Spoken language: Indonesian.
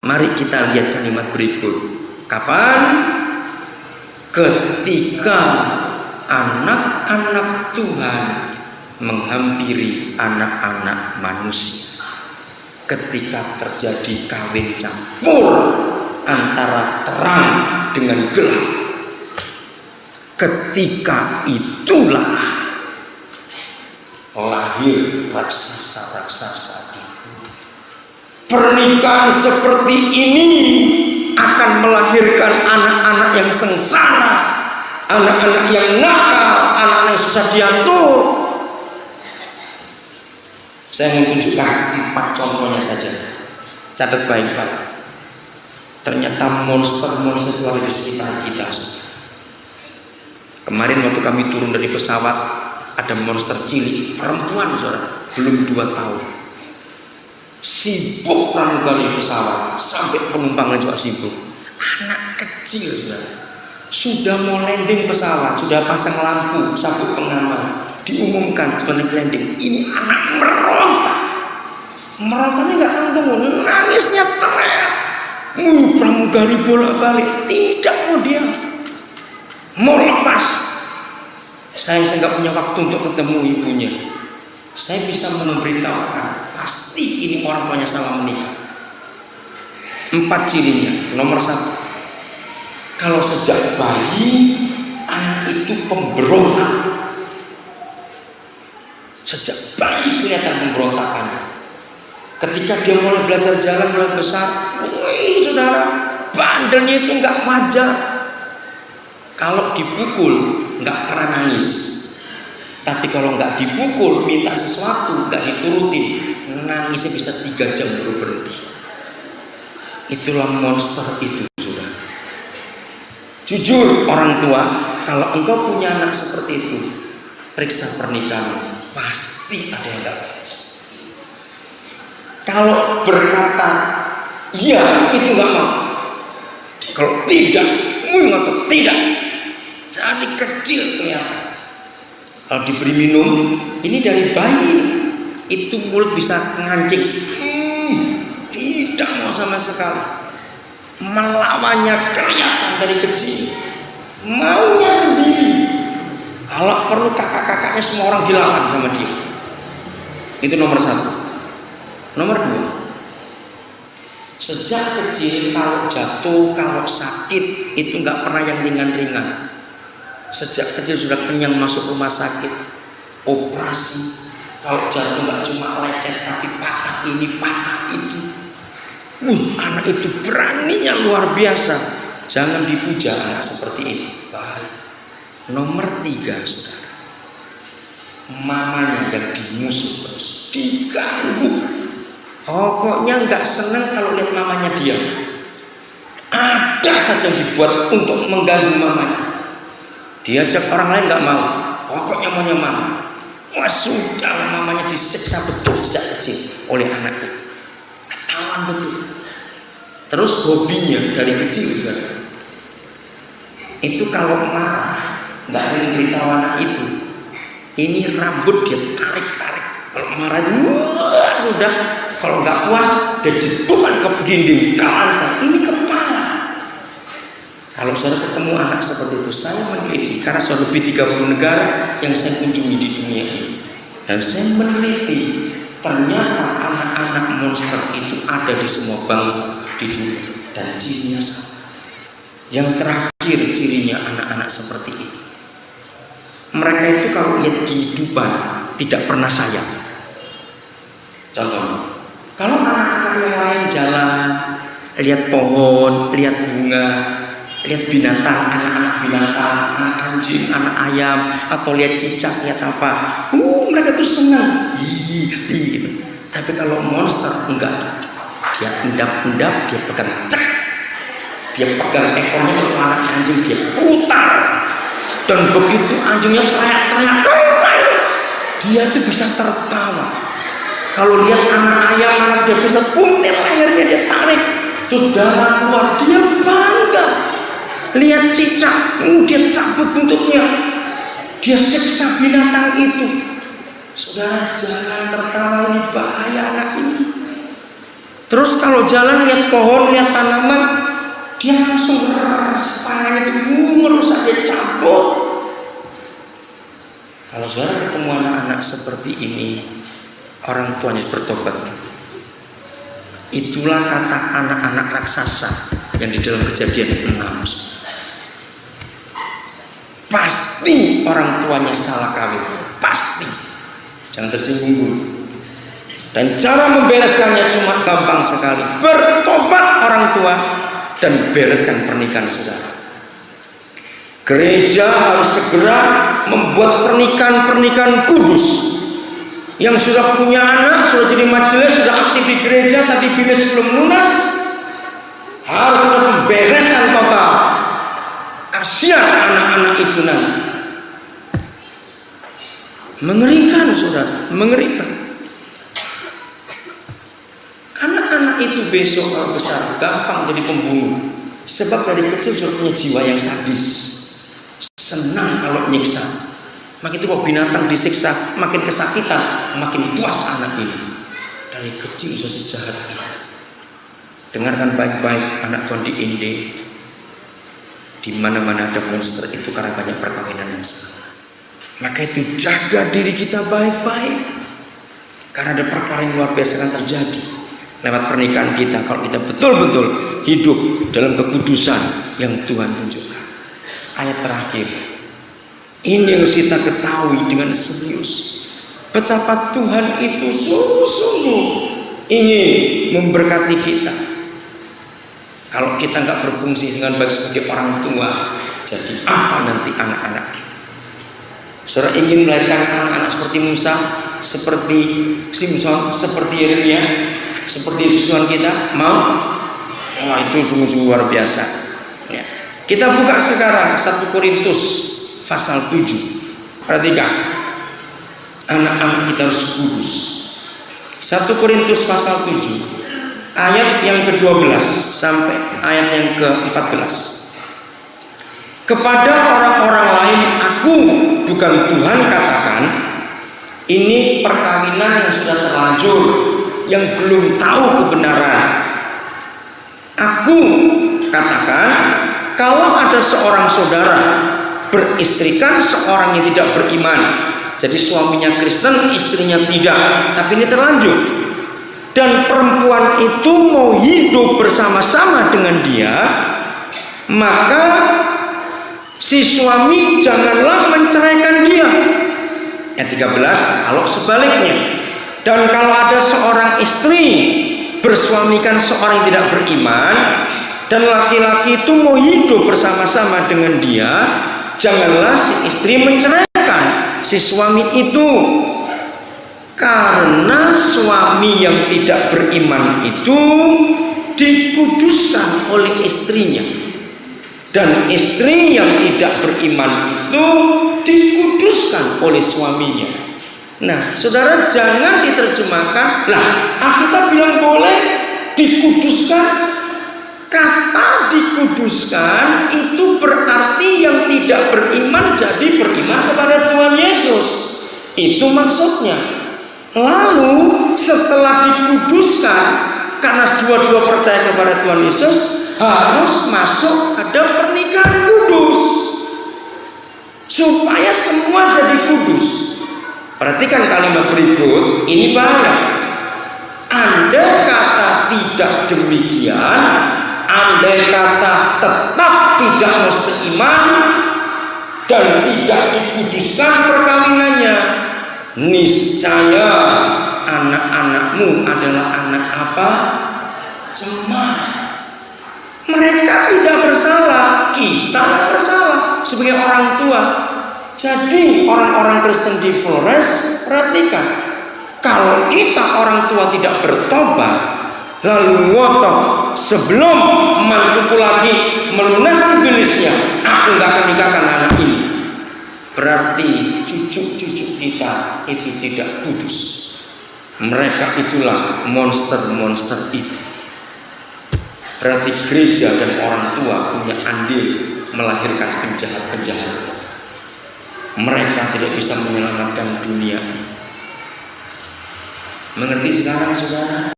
Mari kita lihat kalimat berikut. Kapan? Ketika anak-anak Tuhan menghampiri anak-anak manusia. Ketika terjadi kawin campur antara terang dengan gelap. Ketika itulah lahir raksasa-raksasa itu. Pernikahan seperti ini akan melahirkan anak-anak yang sengsara, anak-anak yang nakal, anak-anak yang susah diatur. Saya menunjukkan 4 contohnya saja. Catat baik-baik. Ternyata monster-monster itu ada di sekitar kita. Kemarin waktu kami turun dari pesawat, ada monster cilik, perempuan saudara, belum 2 tahun. Sibuk pramugari pesawat, sampai penumpangnya juga sibuk. Anak kecil saudara, sudah mau landing pesawat, sudah pasang lampu, sabuk pengaman, diumumkan sudah landing. Ini anak meronta, merontanya nggak tanggung, nangisnya teriak. Pramugari bolak-balik, tidak mau diam, mau lepas. Saya nggak punya waktu untuk ketemu ibunya. Saya bisa memberitahukan, pasti ini orang tuanya salah menikah. 4 cirinya. Nomor 1, kalau sejak bayi anak itu pemberontak. Sejak bayi kelihatan pemberontakannya. Ketika dia mulai belajar jalan, mulai besar, saudara, bandelnya itu nggak wajar. Kalau dipukul nggak pernah nangis, tapi kalau nggak dipukul minta sesuatu nggak diturutin, nangisnya bisa 3 jam baru berhenti. Itulah monster itu, saudara. Jujur orang tua, kalau engkau punya anak seperti itu, periksa pernikahan, pasti ada yang nggak beres. Kalau berkata iya, itu nggak mau. Kalau tidak, ngotot tidak. Dari kecil kelihatan. Kalau diberi minum, ini dari bayi, itu mulut bisa ngancing. Tidak mau sama sekali. Melawannya kelihatan dari kecil. Maunya sendiri. Kalau perlu kakak-kakaknya semua orang dilawan sama dia. Itu nomor 1. Nomor 2, sejak kecil kalau jatuh, kalau sakit itu nggak pernah yang ringan-ringan. Sejak kecil sudah kenyang masuk rumah sakit, operasi. Kalau jatuh nggak cuma lecet tapi patah ini patah itu. Anak itu beraninya luar biasa. Jangan dipuja anak seperti itu. Baik. Nomor 3, saudara, mamanya yang dimusuh terus, diganggu. Pokoknya nggak senang kalau lihat mamanya diam. Ada saja dibuat untuk mengganggu mamanya. Diajak orang lain nggak mau. Pokoknya maunya mama. Wah sudah, mamanya disiksa betul sejak kecil oleh anaknya. Ketahuan betul. Terus hobinya dari kecil juga. Itu kalau marah nggak ada yang beritahu anak itu. Ini rambut dia tarik-tarik. Kalau marah, sudah. Kalau nggak puas, dia jedukan ke dinding, kalah. Ini kepala. Kalau saya ketemu anak seperti itu, saya meneliti karena sudah lebih 30 negara yang saya kunjungi di dunia ini, dan saya meneliti ternyata anak-anak monster itu ada di semua bangsa di dunia dan cirinya sama. Yang terakhir cirinya anak-anak seperti ini, mereka itu kalau lihat kehidupan tidak pernah sayang. Contohnya, kalau anak-anak yang lain jalan, lihat pohon, lihat bunga, lihat binatang, anak-anak binatang, anak anjing, anak ayam, atau lihat cicak, lihat apa, mereka tuh senang. Gitu. Tapi kalau monster enggak, dia endap-endap, dia pegang cek, dia pegang ekornya ke anak anjing, dia putar, dan begitu anjingnya teriak-teriak, dia tuh bisa tertawa. Kalau lihat anak ayam, anak dia bisa puntir lehernya, dia tarik, terus darah keluar, dia bangga. Lihat cicak, dia cabut buntutnya, dia siksa binatang itu. Saudara, jangan tertawa, ini bahaya anak ini. Terus kalau jalan lihat pohon, lihat Dia langsung tangannya itu merusak, dia cabut. Kalau saudara ketemu anak-anak seperti ini, orang tuanya bertobat. Itulah kata anak-anak raksasa yang di dalam Kejadian 6. Pasti orang tuanya salah kawin, pasti. Jangan tersinggung dulu. Dan cara membereskannya cuma gampang sekali. Bertobat orang tua dan bereskan pernikahan saudara. Gereja harus segera membuat pernikahan kudus. Yang sudah punya anak, sudah jadi majelis, sudah aktif di gereja, tapi bilis belum lunas, harus ada pemberesan total. Kasihan anak-anak itu nanti. Mengerikan saudara, mengerikan. Anak-anak itu besok kalau besar gampang jadi pembunuh. Sebab dari kecil sudah punya jiwa yang sadis. Senang kalau nyiksa. Makin itu kok binatang disiksa, makin kesakitan, makin puas anak ini. Dari kecil sudah sejahat itu. Dengarkan baik-baik anak Tuhan di Inde. Di mana-mana ada monster itu karena banyak perkawinan yang salah. Maka itu jaga diri kita baik-baik. Karena ada perkara yang luar biasa akan terjadi lewat pernikahan kita kalau kita betul-betul hidup dalam kekudusan yang Tuhan tunjukkan. Ayat terakhir. Ini yang kita ketahui dengan serius. Betapa Tuhan itu sungguh-sungguh ingin memberkati kita. Kalau kita nggak berfungsi dengan baik sebagai orang tua, jadi apa nanti anak-anak kita? Saudara ingin melahirkan anak-anak seperti Musa, seperti Simpson, seperti Yeremia, seperti Yesus Tuhan kita? Mau? Wah, itu sungguh-sungguh luar biasa. Ya. Kita buka sekarang 1 Korintus pasal 7. Perhatikan, anak-anak kita harus kudus. 1 Korintus pasal 7 ayat yang ke-12 sampai ayat yang ke-14. Kepada orang-orang lain aku, bukan Tuhan, katakan, ini perkawinan yang sudah terlanjur, yang belum tahu kebenaran. Aku katakan, kalau ada seorang saudara beristrikan seorang yang tidak beriman, jadi suaminya Kristen, istrinya tidak, tapi ini terlanjur, dan perempuan itu mau hidup bersama-sama dengan dia, maka si suami janganlah menceraikan dia. Ayat 13, kalau sebaliknya, dan kalau ada seorang istri bersuamikan seorang yang tidak beriman, dan laki-laki itu mau hidup bersama-sama dengan dia, janganlah si istri menceraikan si suami itu, karena suami yang tidak beriman itu dikuduskan oleh istrinya, dan istri yang tidak beriman itu dikuduskan oleh suaminya. Nah, saudara, jangan diterjemahkan, lah Alkitab bilang boleh dikuduskan. Kata dikuduskan itu berarti yang tidak beriman jadi beriman kepada Tuhan Yesus. Itu maksudnya. Lalu setelah dikuduskan, karena dua-dua percaya kepada Tuhan Yesus, harus masuk ada pernikahan kudus supaya semua jadi kudus. Perhatikan kalimat berikut, ini bahaya. Andai kata tidak demikian, andai kata tetap tidak mau seiman dan tidak dikuduskan perkawinannya, niscaya anak-anakmu adalah anak apa? Jemaah. Mereka tidak bersalah, kita bersalah sebagai orang tua. Jadi orang-orang Kristen di Flores, perhatikan, kalau kita orang tua tidak bertobat, lalu ngotot sebelum mantuku lagi melunasi bilisnya, aku nggak akan nikahkan anak ini, berarti cucu-cucu kita itu tidak kudus. Mereka itulah monster-monster itu. Berarti gereja dan orang tua punya andil melahirkan penjahat-penjahat. Mereka tidak bisa menyelamatkan dunia. Mengerti sekarang, saudara?